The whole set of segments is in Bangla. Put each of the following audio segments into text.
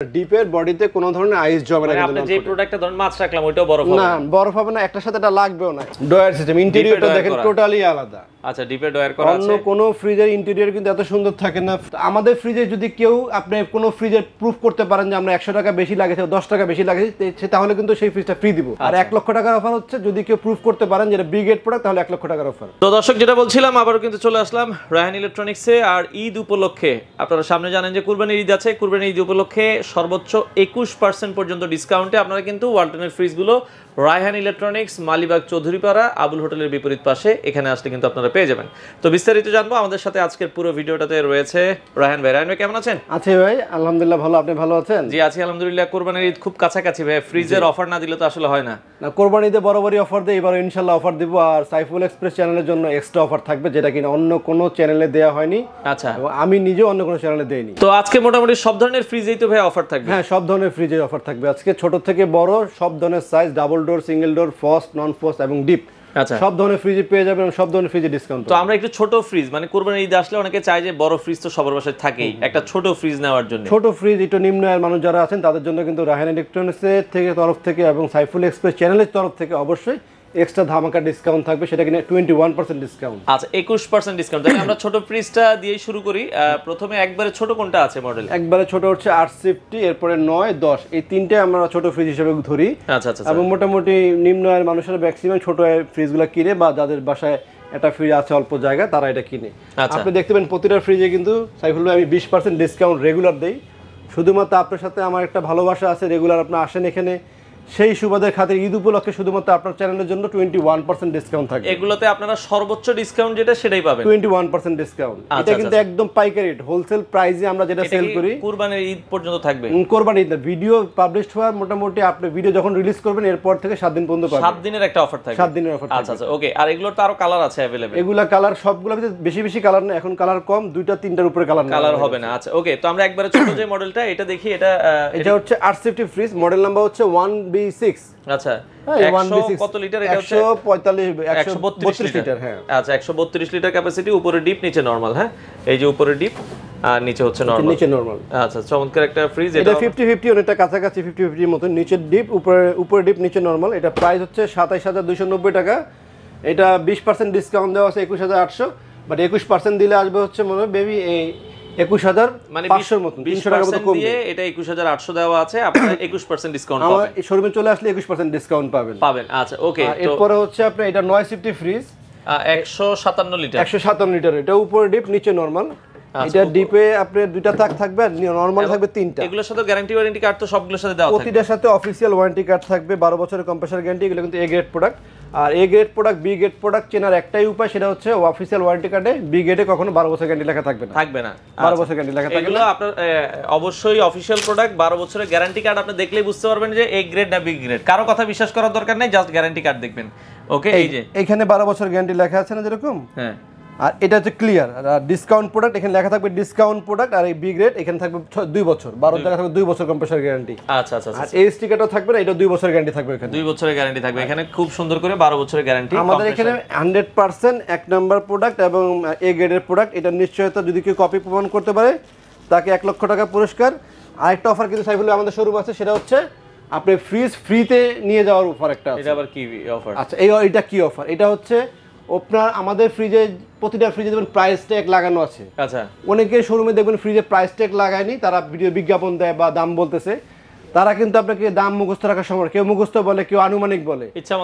ডিপের বডিতে কোনো ধরনের আইস জমে না। মানে আপনি যে প্রোডাক্টটা ধরুন মাছ রাখলাম ওইটাও বরফ হবে না, বরফ হবে না, একটার সাথে এটা লাগবেও না। ডয়ার সিস্টেম, ইন্টেরিয়রটা দেখেন টোটালি আলাদা। আচ্ছা, ডিপে ডয়ার করা আছে। অন্য কোনো ফ্রিজের ইন্টেরিয়র কিন্তু এত সুন্দর থাকে না। আমাদের ফ্রিজে যদি কেউ আপনি কোনো ফ্রিজের প্রুফ করতে পারেন যে আমরা 100 টাকা বেশি লাগেছে 10 টাকা বেশি লাগেছে, তাহলে কিন্তু সেই ফ্রিজটা ফ্রি দিব। আর 1 লক্ষ টাকার অফার হচ্ছে যদি কেউ প্রুফ করতে পারেন যে এটা ব্রিগেড প্রোডাক্ট, তাহলে 1 লক্ষ টাকার অফার। তো দর্শক, যেটা বলছিলাম আবারও কিন্তু চলে আসলাম রায়হান ইলেকট্রনিক্সে। আর ঈদ উপলক্ষে আপনারা সামনে জানেন যে কুরবানির ঈদ আছে। কুরবানির ঈদ উপলক্ষে সর্বোচ্চ 21% পর্যন্ত ডিসকাউন্টে আপনারা কিন্তু ওয়ালটনের ফ্রিজগুলো রায়হান ইলেকট্রনিক্স, মালিবাগ চৌধুরীপাড়া, আবুল হোটেলের বিপরীত পাশে এখানে আসলে কিন্তু আপনারা পেয়ে যাবেন। তো বিস্তারিত জানবো। আমাদের সাথে আজকের পুরো ভিডিওটাতে রয়েছে রায়হান ভাই। রায়হান ভাই কেমন আছেন? আছি ভাই, আলহামদুলিল্লাহ ভালো। আপনি ভালো আছেন? জি আছি আলহামদুলিল্লাহ। কুরবানির ঈদ খুব কাছাকাছি ভাই, ফ্রিজের অফার না দিলে তো আসলে হয় না। না, কোরবানিতে বরাবরই অফার দেয়, এবার ইনশাল্লাহ অফার দিব। আর সাইফুল এক্সপ্রেস চ্যানেলের জন্য এক্সট্রা অফার থাকবে, যেটা কিনা অন্য কোনো চ্যানেলে দেওয়া হয়নি। আচ্ছা, এবং আমি নিজেও অন্য কোনো চ্যানেলে দেইনি। তো আজকে মোটামুটি সব ধরনের ফ্রিজেই তো ভাই অফার থাকবে? হ্যাঁ, সব ধরনের ফ্রিজের অফার থাকবে আজকে, ছোট থেকে বড় সব ধরনের size, double door, single door, frost, নন ফ্রস্ট এবং ডিপ। আচ্ছা, সব ধরনের ফ্রিজে পেয়ে যাবেন এবং সব ধরনের ফ্রিজে ডিসকাউন্ট। তো আমরা একটু ছোট ফ্রিজ, মানে কুরবানির ঈদ আসলে অনেকে চায় যে বড় ফ্রিজ তো সবার বাসায় থাকেই, একটা ছোট ফ্রিজ নেওয়ার জন্য। ছোট ফ্রিজ একটু নিম্ন আয়ের মানুষ যারা আছেন তাদের জন্য কিন্তু রায়হান ইলেকট্রনিক্সের তরফ থেকে এবং সাইফুল এক্সপ্রেস চ্যানেলের তরফ থেকে অবশ্যই এক্সট্রা ধামাকা ডিসকাউন্ট থাকবে, সেটা কিনা 21% ডিসকাউন্ট। আচ্ছা, 21% ডিসকাউন্ট। তাহলে আমরা ছোট ফ্রিজটা দিয়ে শুরু করি। প্রথমে একবারে ছোট কোনটা আছে মডেল? একবারে ছোট হচ্ছে 850, এরপরে 9, 10, এই তিনটে আমরা ছোট ফ্রিজ হিসেবে ধরি। আচ্ছা আচ্ছা, এবং মোটামুটি নিম্ন আয়ের মানুষেরা ম্যাক্সিমাম ছোট আয়ের ফ্রিজগুলো কিনে, বা যাদের বাসায় একটা ফ্রিজ আছে অল্প জায়গা, তারা এটা কিনে। আপনি দেখতে পাবেন প্রতিটা ফ্রিজে কিন্তু সাইফুল ভাই আমি 20% ডিসকাউন্ট রেগুলার দেই। শুধুমাত্র আপনার সাথে আমার একটা ভালোবাসা আছে, রেগুলার আপনি আসেন এখানে, সেই সুবাদের খাতিরে ঈদ উপলক্ষে শুধুমাত্র আপনার চ্যানেলের জন্য 21% ডিসকাউন্ট থাকবে। এগুলোতে আপনারা সর্বোচ্চ ডিসকাউন্ট যেটা সেটাই পাবেন, 21% ডিসকাউন্ট। এটা কিন্তু একদম পাইকারি রেট, হোলসেল প্রাইসে আমরা যেটা সেল করি। কুরবানির ঈদ পর্যন্ত থাকবে? কুরবানির ঈদ ভিডিও পাবলিশ হওয়ার মোটামুটি আপনি ভিডিও যখন রিলিজ করবেন এরপর থেকে 7 দিন পর্যন্ত পাবেন। 7 দিনের একটা অফার থাকবে? 7 দিনের অফার থাকবে। আচ্ছা আচ্ছা, ওকে। আর এগুলোর তো আরো কালার আছে अवेलेबल? এগুলা কালার সবগুলো বেশি বেশি কালার না, এখন কালার কম, 2টা 3টার উপরে কালার হবে না। আচ্ছা, ওকে। তো আমরা একবারে ছোট যে মডেলটা এটা দেখি। এটা হচ্ছে 850 ফ্রিজ, মডেল নাম্বার হচ্ছে 1B6। আচ্ছা, 1B6 কত লিটার? এটা হচ্ছে 132 লিটার। হ্যাঁ, আচ্ছা, 132 লিটার ক্যাপাসিটি, উপরে ডিপ নিচে নরমাল। হ্যাঁ, এই যে উপরে ডিপ আর নিচে হচ্ছে নরমাল। নিচে নরমাল। আচ্ছা, চমৎকার একটা ফ্রিজ। এটা 50-50 অনেকটা কাছাকাছি 50-50 এর মতো, নিচে ডিপ উপরে ডিপ নিচে নরমাল। এটা প্রাইস হচ্ছে 27290 টাকা। এটা 20% ডিসকাউন্ট দেওয়া আছে 21800, বাট 21% দিলে আসবে হচ্ছে মনে হয় বেবি 21500 মতো, 300 টাকা মতো কম দিয়ে এটা 21800 দেওয়া আছে। আপনারা 21% ডিসকাউন্ট পাবেন। আমার এই শোরুমে চলে আসলে 21% ডিসকাউন্ট পাবেন। আচ্ছা, ওকে। এরপরে হচ্ছে আপনি এটা 950 ফ্রিজ, 157 লিটার। 157 লিটার। এটা উপরে ডিপ নিচে নরমাল। এটা ডিপে আপনি দুইটা তাক থাকবে আর নরমাল থাকবে 3টা। এগুলোর সাথে গ্যারান্টি ওয়ারেন্টি কার্ড তো সবগুলোর সাথে দেওয়া থাকবে? প্রতিটার সাথে অফিশিয়াল ওয়ারেন্টি কার্ড থাকবে, 12 বছরের কম্প্রেসার গ্যারান্টি। এগুলো কিন্তু এ গ্রেড প্রোডাক্ট। আর A grade product, B grade product চেনার একটাই উপায়, সেটা হচ্ছে অফিশিয়াল ওয়ারেন্টি কার্ডে বি গ্রেডে কখনো 12 বছর গ্যারান্টি লেখা থাকবে না। 12 বছর গ্যারান্টি লেখা থাকবে। এগুলো আপনার অবশ্যই অফিশিয়াল প্রোডাক্ট, 12 বছরের গ্যারান্টি কার্ড আপনি দেখলেই বুঝতে পারবেন যে এ গ্রেড না বি গ্রেড। কারো কথা বিশ্বাস করার দরকার নেই, জাস্ট গ্যারান্টি কার্ড দেখবেন। ওকে, এই যে এখানে 12 বছর গ্যারান্টি লেখা আছে না যেরকম। হ্যাঁ, আর এটা হচ্ছে ক্লিয়ার। আর ডিসকাউন্ট প্রোডাক্ট এখানে লেখা থাকবে ডিসকাউন্ট প্রোডাক্ট। আর এই বি গ্রেড এখানে থাকবে 2 বছর, 12 টাকা থাকবে 2 বছর কম্প্রেসার গ্যারান্টি। আচ্ছা আচ্ছা। আর এই স্টিকারটাও থাকবে না, এটা 2 বছর গ্যারান্টি থাকবে এখানে। 2 বছরের গ্যারান্টি থাকবে এখানে, খুব সুন্দর করে 12 বছরের গ্যারান্টি। আমাদের এখানে 100% এক নাম্বার প্রোডাক্ট এবং এ গ্রেডের প্রোডাক্ট। এটা নিশ্চয়তা যদি কেউ কপি প্রমাণ করতে পারে তাকে 1 লক্ষ টাকা পুরস্কার। আরেকটা অফার কিন্তু সাইফুল আমাদের শোরুম আছে, সেটা হচ্ছে আপনি ফ্রিজ ফ্রিতে নিয়ে যাওয়ার অফার একটা আছে। এটা আবার কি অফার? আচ্ছা, এটা কি অফার? এটা হচ্ছে আপনার আমাদের ফ্রিজে প্রতিটা ফ্রিজে দেখবেন প্রাইস ট্যাগ লাগানো আছে। আচ্ছা, অনেকে শোরুমে দেখবেন ফ্রিজে প্রাইস ট্যাগ লাগায়নি, তারা ভিডিও বিজ্ঞাপন দেয় বা দাম বলতেছে। তারা কিন্তু আপনাকে দাম মুখস্থ রাখার সময় কেউ মুখস্থ বলে, কেউ আনুমানিক বলে, ইচ্ছা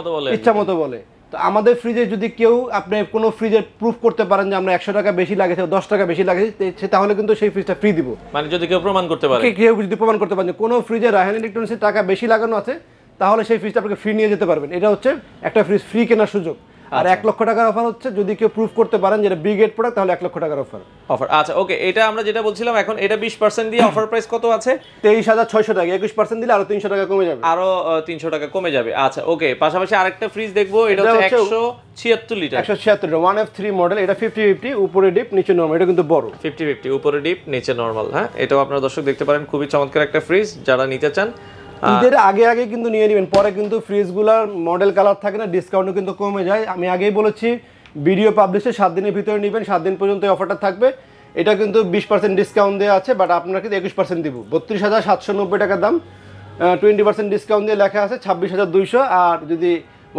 মতো বলে। তো আমাদের ফ্রিজে যদি কেউ আপনি কোনো ফ্রিজের প্রুফ করতে পারেন যে আমরা 100 টাকা বেশি লাগেছে 10 টাকা বেশি লাগেছে, তাহলে কিন্তু সেই ফ্রিজটা ফ্রি দিব। মানে যদি কেউ প্রমাণ করতে পারে, কেউ যদি প্রমাণ করতে পারেন যে কোনো ফ্রিজে রায়হান ইলেকট্রনিক্সের টাকা বেশি লাগানো আছে, তাহলে সেই ফ্রিজটা আপনাকে ফ্রি নিয়ে যেতে পারবেন। এটা হচ্ছে একটা ফ্রিজ ফ্রি কেনার সুযোগ। আর 1 লক্ষ টাকার অফার হচ্ছে যদি কেউ প্রুফ করতে পারেন যে এটা ব্রিগেড প্রোডাক্ট, তাহলে 1 লক্ষ টাকার অফার। আচ্ছা, ওকে। এটা আমরা যেটা বলছিলাম, এখন এটা 20% দিয়ে অফার প্রাইস কত আছে? 23600 টাকা। 21% দিলে আরো 300 টাকা কমে যাবে। আরো 300 টাকা কমে যাবে। আচ্ছা, ওকে। পাশাপাশি আরেকটা ফ্রিজ দেখবো, এটা হচ্ছে 176 লিটার। 176 litre 1F3 model. এটা 50-50, উপরে ডিপ নিচে নরমাল। এটা কিন্তু বড় 50-50, উপরে ডিপ নিচে নরমাল। হ্যাঁ, এটাও আপনারা দর্শক দেখতে পারেন, খুবই চমৎকার একটা ফ্রিজ। যারা নিতে চান ঈদের আগে কিন্তু নিয়ে নেবেন, পরে কিন্তু ফ্রিজগুলোর মডেল কালার থাকে না, ডিসকাউন্টও কিন্তু কমে যায়। আমি আগেই বলেছি ভিডিও পাবলিশে 7 দিনের ভিতরে নেবেন, 7 দিন পর্যন্ত এই অফারটা থাকবে। এটা কিন্তু 20% ডিসকাউন্ট দেওয়া আছে, বাট আপনাকে 21% দিব। 32,790 টাকা দাম, 20% ডিসকাউন্ট দিয়ে লেখা আছে 26,200। আর যদি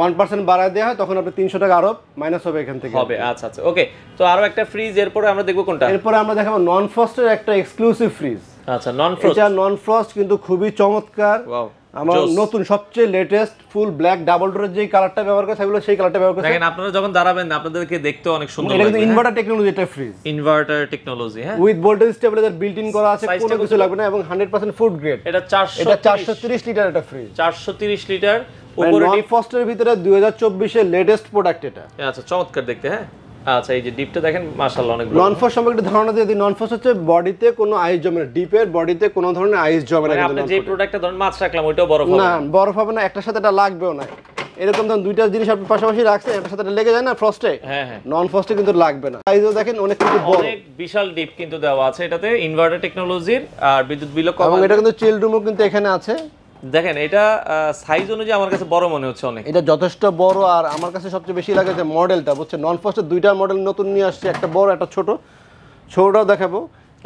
1% বাড়ায় দেওয়া হয় তখন আপনি 300 টাকা আরো মাইনাস হবে এখান থেকে হবে। আচ্ছা আচ্ছা, ওকে। তো আরো একটা ফ্রিজ, এরপরে আমরা দেখবো কোনটা? এরপরে আমরা দেখাবো নন ফ্রস্টের একটা এক্সক্লুসিভ ফ্রিজ। আচ্ছা, নন ফ্রস্ট। এটা নন ফ্রস্ট কিন্তু খুবই চমৎকার। ওয়াও, আমার নতুন সবচেয়ে লেটেস্ট ফুল ব্ল্যাক ডাবল ডোরের যে কালারটা ব্যবহার করে সেগুলো সেই কালারটা ব্যবহার করে। দেখেন আপনারা যখন দাঁড়াবেন আপনাদেরকে দেখতে অনেক সুন্দর লাগবে। এটা কিন্তু ইনভার্টার টেকনোলজি, এটা ফ্রিজ ইনভার্টার টেকনোলজি, হ্যাঁ, with voltage stabiliser built in করা আছে, কোনো কিছু লাগবে না এবং 100% ফুড গ্রেড। এটা 430 লিটার এটা ফ্রিজ, 430 লিটার। উপরে নন ফ্রস্টের ভিতরে 2024 এর লেটেস্ট প্রোডাক্ট এটা। আচ্ছা, চমৎকার দেখতে, হ্যাঁ। আচ্ছা, এই যে ডিপটা দেখেন মাশাআল্লাহ অনেক বড়। নন ফ্রস্ট সম্পর্কে একটা ধারণা দিয়ে দিই। নন ফ্রস্ট হচ্ছে বডিতে কোনো আইস জমে না, ডিপের বডিতে কোনো ধরনের আইস জমে না। আপনি যে প্রোডাক্টটা ধরুন মাছ রাখলাম ওইটাও বরফ হবে না, বরফ হবে না, একটার সাথে এটা লাগবেও না। এরকম ধরুন দুইটা জিনিস আপনি পাশাপাশি রাখছেন, একটার সাথে এটা লেগে যায় না ফ্রস্টে। হ্যাঁ হ্যাঁ, নন ফ্রস্টে কিন্তু লাগবে না। সাইজও দেখেন অনেক কিন্তু বড়, অনেক বিশাল ডিপ কিন্তু দেওয়া আছে এটাতে, ইনভার্টার টেকনোলজির। আর বিদ্যুৎ বিলও কম। এবং এটা কিন্তু চিল রুমও কিন্তু এখানে আছে। দেখেন এটা সাইজ অনুযায়ী আমার কাছে বড় মনে হচ্ছে অনেক। এটা যথেষ্ট বড়। আর আমার কাছে সবচেয়ে বেশি লাগে যে মডেলটা, বুঝছেন, নন ফ্রস্টের দুইটা মডেল নতুন নিয়ে আসছে, একটা বড় একটা ছোট। ছোটটাও দেখাবো।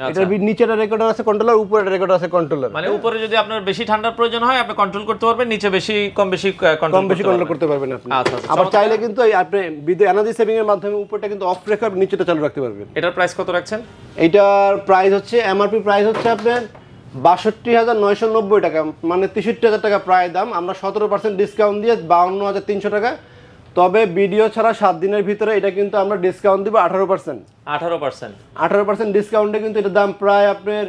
এটার নিচেটা রেকর্ডার আছে কন্ট্রোলার, উপরে রেকর্ডার আছে কন্ট্রোলার। মানে উপরে যদি আপনার বেশি ঠান্ডার প্রয়োজন হয় আপনি কন্ট্রোল করতে পারবেন, নিচে বেশি কম বেশি কন্ট্রোল করতে পারবেন আপনি। আচ্ছা, আবার চাইলে কিন্তু আপনি বিদ্যুৎ এনার্জি সেভিং এর মাধ্যমে উপরটা কিন্তু অফ রেখে নিচেটা চালু রাখতে পারবেন। এটার প্রাইস কত রাখছেন? এটার প্রাইস হচ্ছে এমআরপি প্রাইস হচ্ছে আপনার 62,990 টাকা, মানে 63,000 টাকা প্রায় দাম। আমরা 17% ডিসকাউন্ট দিয়ে 52,300 টাকা। তবে ভিডিও ছাড়া 7 দিনের ভিতরে এটা কিন্তু আমরা ডিসকাউন্ট দিব 18%। 18% ডিসকাউন্টে কিন্তু এটার দাম প্রায় আপনার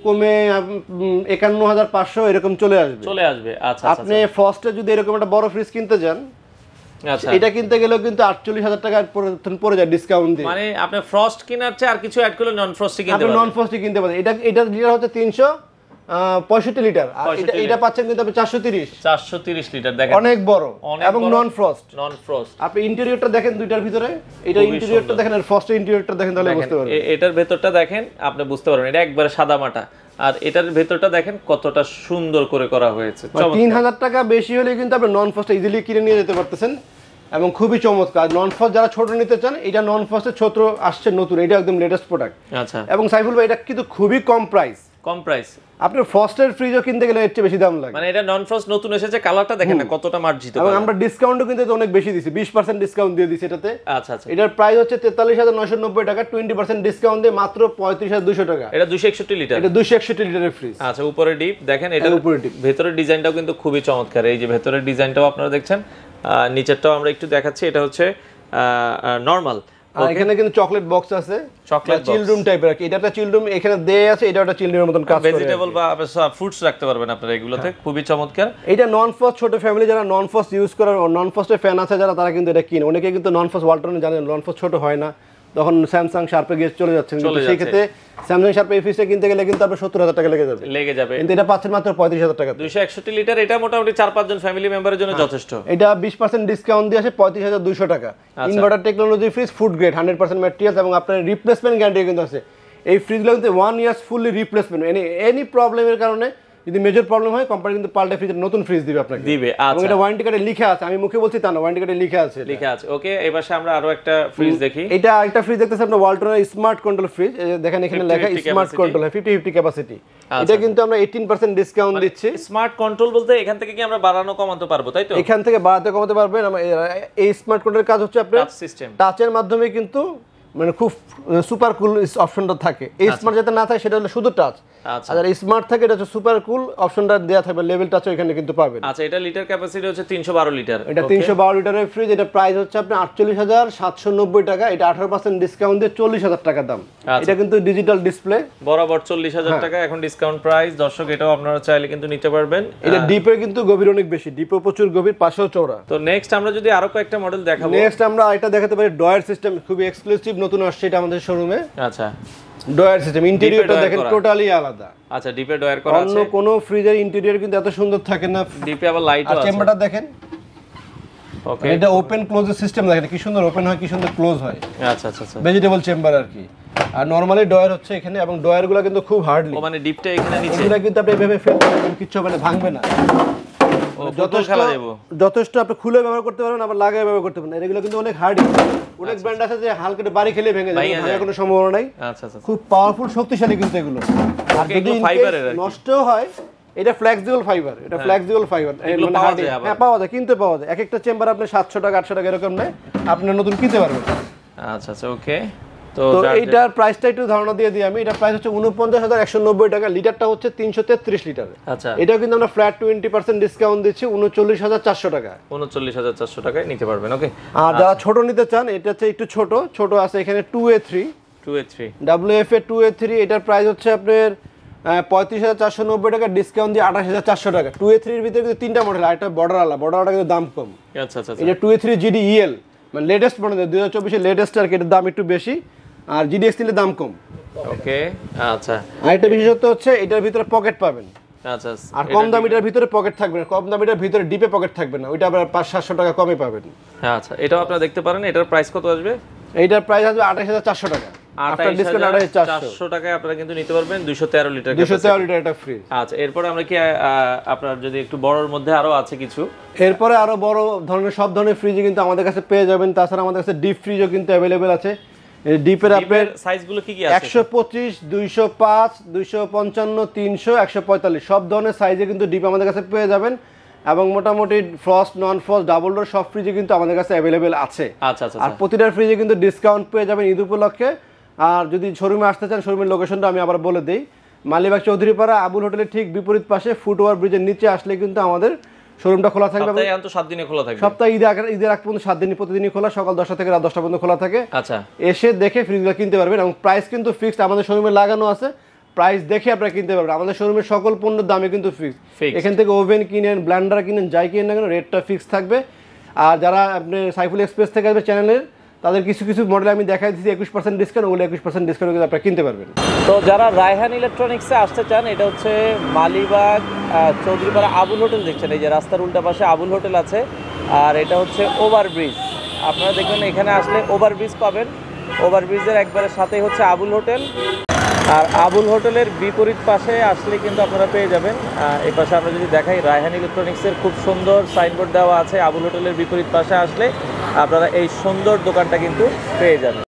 কমে 51,500 এরকম চলে আসবে। আচ্ছা, আপনি ফার্স্টে যদি এরকম একটা বড় ফ্রিজ কিনতে যান, আচ্ছা, এটা কিনতে গেলেও কিন্তু 48,000 টাকা পড়ে যায় ডিসকাউন্ট দিয়ে। মানে আপনি ফ্রস্ট কিনার চেয়ে আর কিছু অ্যাড করলে নন ফ্রস্টই কিনতে পারবেন। আপনি নন ফ্রস্টই কিনতে পারেন। এটা লিটার হচ্ছে 365 লিটার, আর এটা পাচ্ছেন কিন্তু আপনি 430 লিটার। দেখেন অনেক বড় এবং নন ফ্রস্ট। আপনি ইন্টেরিয়রটা দেখেন দুইটার ভিতরে, এটা ইন্টেরিয়রটা দেখেন আর ফ্রস্টের ইন্টেরিয়রটা দেখেন, তাহলে বুঝতে পারবেন। এটার ভেতরটা দেখেন, আপনি বুঝতে পারবেন এটা একবারে সাদা মাটা। আর এটার ভেতরটা দেখেন কতটা সুন্দর করে করা হয়েছে। 3,000 টাকা বেশি হলে কিন্তু আপনি নন ফ্রস্ট ইজিলি কিনে নিয়ে যেতে পারতেছেন এবং খুবই চমৎকার। নন ফ্রস্ট যারা ছোট নিতে চান, এটা নন ফ্রস্টের ছোট আসছে নতুন, এটা একদম লেটেস্ট প্রোডাক্ট। আচ্ছা, এবং সাইফুল ভাই এটা কিন্তু খুবই কম প্রাইস। আপনার ফ্রস্টের ফ্রিজও কিনতে গেলে এর চেয়ে বেশি দাম লাগে। মানে এটা নন ফ্রস্ট নতুন এসেছে, কালারটা দেখেন না কতটা মার্জিত। এবং আমরা ডিসকাউন্টও কিন্তু অনেক বেশি দিছি, 20% ডিসকাউন্ট দিয়ে দিছি এটাতে। আচ্ছা আচ্ছা, এটার প্রাইস হচ্ছে 43,990 টাকা, 20% ডিসকাউন্ট দিয়ে মাত্র 35,200 টাকা। এটা 261 লিটার। এটা 261 লিটারের ফ্রিজ। আচ্ছা, উপরে ডিপ দেখেন, এটা উপরে ডিপ। ভেতরের ডিজাইনটাও কিন্তু খুবই চমৎকার। এই যে ভেতরের ডিজাইনটাও আপনারা দেখছেন, নিচেরটাও আমরা একটু দেখাচ্ছি। এটা হচ্ছে নরমাল। এখানে কিন্তু চকলেট বক্স আছে, চকলেট চিল রুম টাইপের। এটা একটা চিল রুম এখানে দেয়া আছে, এটা একটা চিল রুমের মতন কাজ করে। ভেজিটেবল বা ফ্রুটস রাখতে পারবেন আপনারা এগুলোতে, খুবই চমৎকার। এটা নন ফ্রস্ট ছোট ফ্যামিলি যারা নন ফ্রস্ট ইউজ করার, নন ফ্রস্টের ফ্যান আছে যারা, তারা কিন্তু এটা কিনে। অনেকে কিন্তু নন ফ্রস্ট ওয়ালটনে জানেন নন ফ্রস্ট ছোট হয় না, তখন স্যামসাং শার্পে গিয়ে চলে যাচ্ছেন। সেই ক্ষেত্রে স্যামসাং শার্পে এই ফ্রিজটা কিনতে গেলে কিন্তু আপনার 70,000 টাকা লেগে যাবে। কিন্তু এটা পাচ্ছেন মাত্র 35,000 টাকা। 261 লিটার, এটা মোটামুটি 4-5 জন ফ্যামিলি মেম্বারের জন্য যথেষ্ট। এটা 20% ডিসকাউন্ট দিয়ে আসে 35,200 টাকা। Inverter technology fridge, food grade, 100% materials এবং আপনার রিপ্লেসমেন্ট গ্যারান্টি কিন্তু আছে। এই ফ্রিজগুলো কিন্তু 1 ইয়ার ফুললি রিপ্লেসমেন্ট। এনি প্রবলেমের কারণে যদি মেজর প্রবলেম হয়, কোম্পানি কিন্তু পাল্টে ফ্রিজের নতুন ফ্রিজ দিবে আপনাকে। এবং এটা ওয়ারেন্টি কার্ডে লেখা আছে, আমি মুখে বলছি তা না, ওয়ারেন্টি কার্ডে লেখা আছে। ওকে, এবার আমরা আরো একটা ফ্রিজ দেখি। এটা একটা ফ্রিজ দেখতেছেন আপনারা, ওয়ালটনের স্মার্ট কন্ট্রোল ফ্রিজ। দেখেন এখানে লেখা স্মার্ট কন্ট্রোল, 50-50 ক্যাপাসিটি। এটা কিন্তু আমরা 18% ডিসকাউন্ট দিচ্ছি। স্মার্ট কন্ট্রোল বলতে এখান থেকে কি আমরা বাড়ানো কমাতে পারবো, তাই তো? এখান থেকে বাড়াতে কমাতে পারবেন। এই স্মার্ট কন্ট্রোলের কাজ হচ্ছে আপনার টাচ সিস্টেম, টাচের মাধ্যমে কিন্তু মানে খুব সুপার কুল অপশনটা থাকে। এই স্মার্ট যেটা না থাকে সেটা হলো শুধু টাচ। আর স্মার্ট থাকে এটা হচ্ছে সুপার কুল অপশনটা দেয়া থাকবে, লেভেল টাচও এখানে কিন্তু পাবেন। আচ্ছা, এটা লিটার ক্যাপাসিটি হচ্ছে 312 লিটার। এটা 312 লিটারের ফ্রিজ। এটা প্রাইস হচ্ছে আপনার 48,790 টাকা। এটা 18% ডিসকাউন্ট দিয়ে 40,000 টাকা দাম। এটা কিন্তু ডিজিটাল ডিসপ্লে, বরাবর 40,000 টাকা এখন ডিসকাউন্ট প্রাইস। দর্শক, এটাও আপনারা চাইলে কিন্তু নিতে পারবেন। এটা ডিপে কিন্তু গভীর অনেক বেশি, ডিপে প্রচুর গভীর, পাশেও চওড়া। তো নেক্সট আমরা যদি আরো কয়েকটা মডেল দেখাবো। নেক্সট আমরা এটা দেখাতে পারি ডয়ার সিস্টেম, খুবই এক্সক্লুসিভ নতুন আসছে এটা আমাদের শোরুমে। আচ্ছা, ডয়ার সিস্টেম, ইন্টেরিয়রটা দেখেন টোটালি আলাদা। আচ্ছা, ডিপে ডয়ার করা আছে। অন্য কোন ফ্রিজের ইন্টেরিয়র কিন্তু এত সুন্দর থাকে না। ডিপে আবার লাইটও আছে। চেম্বারটা দেখেন, ওকে, এটা ওপেন ক্লোজের সিস্টেম দেখেন কি সুন্দর ওপেন হয়, কি সুন্দর ক্লোজ হয়। আচ্ছা আচ্ছা আচ্ছা, ভেজিটেবল চেম্বার আর কি। আর নরমালি ডয়ার হচ্ছে এখানে, এবং ডয়ারগুলো কিন্তু খুব হার্ডলি, মানে ডিপটা এখানে নিচে, এগুলো কিন্তু আপনি এভাবে ফেলতে পারবেন, কিচ্ছু হবে না, ভাঙবে না। যথেষ্ট আপনি খুলে ব্যবহার করতে পারবেন, আবার লাগায় ব্যবহার করতে পারবেন। এগুলো কিন্তু অনেক হার্ডি, অনেক ব্র্যান্ড আছে যে হালকা বাড়ি খেলে ভেঙে যায়, ভাঙার কোনো সম্ভাবনা নাই। খুব পাওয়ারফুল, শক্তিশালী কিন্তু এগুলো। আর যদি নষ্ট হয়, এটা ফ্লেক্সিবল ফাইবার, এটা ফ্লেক্সিবল ফাইবার, হ্যাঁ পাওয়া যায়, কিনতে পাওয়া যায়। এক একটা চেম্বার আপনি 700 টাকা 800 টাকা এরকম নেয়, আপনি নতুন কিনতে পারবেন। আচ্ছা ওকে। তো এইটার প্রাইসটা একটু ধারণা দিয়ে দিই আমি। এটা প্রাইস হচ্ছে 49,190 টাকা, লিটারটা হচ্ছে 333 লিটার। আচ্ছা, এটাও কিন্তু আমরা ফ্ল্যাট 20% ডিসকাউন্ট দিচ্ছি 39,400 টাকা। 39,400 টাকায় নিতে পারবেন। ওকে। আর যারা ছোট নিতে চান, এটা হচ্ছে একটু ছোট আছে এখানে 2A3 WFA 2A3, এটার প্রাইস হচ্ছে আপনার 35,490 টাকা, ডিসকাউন্ট দিয়ে 28,400 টাকা। 2A3 এর ভিতরে কিন্তু তিনটা মডেল, আর একটা বর্ডারওয়ালা কিন্তু দাম কম। আচ্ছা এটা 2A3 GDEL, মানে লেটেস্ট মডেল 2024 এর লেটেস্ট, আর এটার দাম একটু বেশি, আর GDX এর দাম কম। ওকে। আচ্ছা, আর একটা বিশেষত্ব হচ্ছে এটার ভিতরে পকেট পাবেন। আচ্ছা, আর কম দামিটার ভিতরে পকেট থাকবে না, কম দামিটার ভিতরে ডিপে পকেট থাকবে না, ওইটা আবার 500-700 টাকা কমে পাবেন। আচ্ছা, এটাও আপনারা দেখতে পারেন। এটার প্রাইস কত আসবে? এইটার প্রাইস আসবে 28,400 টাকা। আফটার ডিসকাউন্ট 28,400 টাকায় আপনারা কিন্তু নিতে পারবেন 213 লিটার। 213 লিটার এটা ফ্রি। আচ্ছা, এরপর আমরা কি আপনার যদি একটু বড়র মধ্যে আরো আছে কিছু, এরপরে আরো বড় ধরনের সব ধরনের ফ্রিজ কিন্তু আমাদের কাছে পেয়ে যাবেন। তাছাড়া আমাদের কাছে ডিপ ফ্রিজও কিন্তু अवेलेबल আছে। ডিপের আপনার সাইজগুলো কি কি আছে? 125, 205, 255, 300, 145 সব ধরনের সাইজে কিন্তু ডিপ আমাদের কাছে পেয়ে যাবেন। এবং মোটামুটি ফ্রস্ট, নন ফ্রস্ট, ডাবল ডোর সব ফ্রিজে কিন্তু আমাদের কাছে अवेलेबल আছে। আচ্ছা। আর প্রতিটা ফ্রিজে কিন্তু ডিসকাউন্ট পেয়ে যাবেন ঈদ উপলক্ষে। আর যদি শোরুমে আসতে চান, শোরুমের লোকেশনটা আমি আবার বলে দিই। মালিবাগ চৌধুরীপাড়া আবুল হোটেলের ঠিক বিপরীত পাশে ফুটওভার ব্রিজের নিচে আসলে কিন্তু আমাদের শোরুমটা খোলা থাকবে। সপ্তাহে অন্তত 7 দিনে খোলা থাকবে। সপ্তাহে ঈদের আগ পর্যন্ত 7 দিন প্রতিদিনই খোলা, সকাল 10টা থেকে রাত 10টা পর্যন্ত খোলা থাকে। আচ্ছা, এসে দেখে ফ্রিজগুলো কিনতে পারবেন। এবং প্রাইস কিন্তু ফিক্সড, আমাদের শোরুমে লাগানো আছে, প্রাইস দেখে আপনারা কিনতে পারবেন। আমাদের শোরুমের সকল পণ্যের দামে কিন্তু ফিক্সড। এখান থেকে ওভেন কিনেন, ব্লেন্ডার কিনেন, যাই কিনেন না কেন, রেটটা ফিক্স থাকবে। আর যারা আপনি সাইফুল এক্সপ্রেস থেকে আসবে চ্যানেলের, তাদের কিছু মডেল আমি দেখাই দিচ্ছি 21% ডিসকাউন্ট, ওগুলো 21% ডিসকাউন্ট কিন্তু আপনারা কিনতে পারবেন। তো যারা রায়হান ইলেকট্রনিক্সে আসতে চান, এটা হচ্ছে মালিবাগ চৌধুরীপাড়া আবুল হোটেল দেখছেন, এই যে রাস্তার উল্টা পাশে আবুল হোটেল আছে। আর এটা হচ্ছে ওভারব্রিজ, আপনারা দেখবেন এখানে আসলে ওভারব্রিজ পাবেন। ওভারব্রিজের একবারে সাথেই হচ্ছে আবুল হোটেল। আর আবুল হোটেলের বিপরীত পাশে আসলে কিন্তু আপনারা পেয়ে যাবেন, এই পাশে আমরা যদি দেখাই, রায়হান ইলেকট্রনিক্সের খুব সুন্দর সাইনবোর্ড দেওয়া আছে। আবুল হোটেলের বিপরীত পাশে আসলে আপনারা এই সুন্দর দোকানটা কিন্তু পেয়ে যাবেন।